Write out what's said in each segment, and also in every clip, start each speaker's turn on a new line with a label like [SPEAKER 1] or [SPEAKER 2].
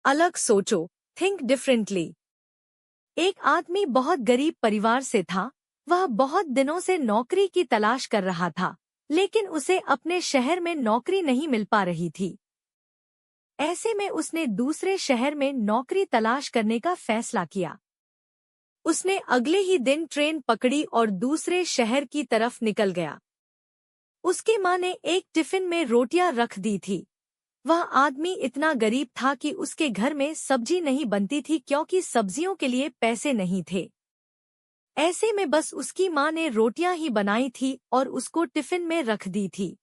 [SPEAKER 1] अलग सोचो, think differently. एक आदमी बहुत गरीब परिवार से था। वह बहुत दिनों से नौकरी की तलाश कर रहा था, लेकिन उसे अपने शहर में नौकरी नहीं मिल पा रही थी। ऐसे में उसने दूसरे शहर में नौकरी तलाश करने का फैसला किया। उसने अगले ही दिन ट्रेन पकड़ी और दूसरे शहर की तरफ निकल गया। उसकी माँ ने एक टिफिन में रोटियां रख दी थी। वह आदमी इतना गरीब था कि उसके घर में सब्जी नहीं बनती थी क्योंकि सब्जियों के लिए पैसे नहीं थे। ऐसे में बस उसकी माँ ने रोटियां ही बनाई थी और उसको टिफिन में रख दी थी।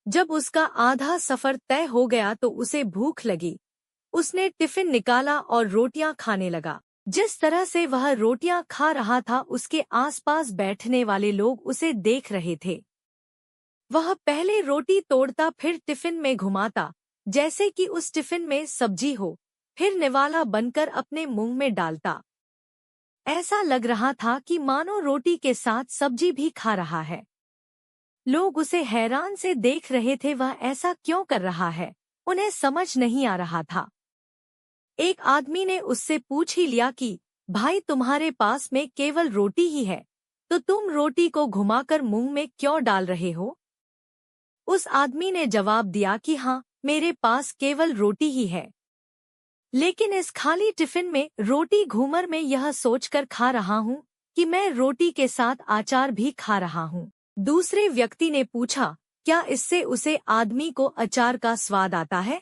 [SPEAKER 1] जब उसका आधा सफर तय हो गया तो उसे भूख लगी। उसने टिफिन निकाला और रोटियां खाने लगा। जिस तरह से वह रोटियां खा रहा था, उसके आसपास बैठने वाले लोग उसे देख रहे थे। वह पहले रोटी तोड़ता, फिर टिफिन में घुमाता जैसे कि उस टिफिन में सब्जी हो, फिर निवाला बनकर अपने मुंह में डालता। ऐसा लग रहा था कि मानो रोटी के साथ सब्जी भी खा रहा है। लोग उसे हैरान से देख रहे थे। वह ऐसा क्यों कर रहा है, उन्हें समझ नहीं आ रहा था। एक आदमी ने उससे पूछ ही लिया कि भाई, तुम्हारे पास में केवल रोटी ही है, तो तुम रोटी को घुमाकर मुंह में क्यों डाल रहे हो? उस आदमी ने जवाब दिया कि हाँ, मेरे पास केवल रोटी ही है, लेकिन इस खाली टिफिन में रोटी घूमर में यह सोचकर खा रहा हूँ कि मैं रोटी के साथ अचार भी खा रहा हूँ। दूसरे व्यक्ति ने पूछा, क्या इससे उसे आदमी को अचार का स्वाद आता है?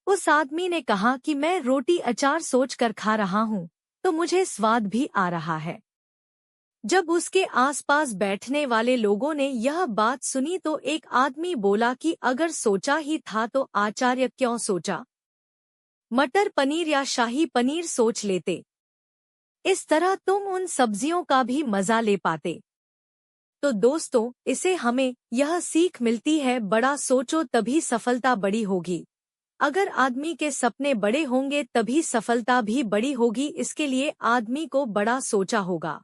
[SPEAKER 1] उस आदमी ने कहा कि मैं रोटी अचार सोचकर खा रहा हूँ, तो मुझे स्वाद भी आ रहा है। जब उसके आसपास बैठने वाले लोगों ने यह बात सुनी तो एक आदमी बोला कि अगर सोचा ही था तो आचार्य क्यों सोचा? मटर पनीर या शाही पनीर सोच लेते। इस तरह तुम उन सब्जियों का भी मजा ले पाते। तो दोस्तों, इसे हमें यह सीख मिलती है, बड़ा सोचो तभी सफलता बड़ी होगी। अगर आदमी के सपने बड़े होंगे तभी सफलता भी बड़ी होगी। इसके लिए आदमी को बड़ा सोचा होगा।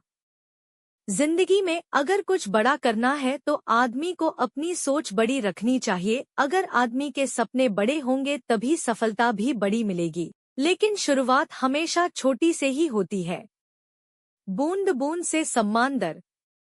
[SPEAKER 1] जिंदगी में अगर कुछ बड़ा करना है तो आदमी को अपनी सोच बड़ी रखनी चाहिए। अगर आदमी के सपने बड़े होंगे तभी सफलता भी बड़ी मिलेगी, लेकिन शुरुआत हमेशा छोटी से ही होती है। बूंद बूंद से समंदर,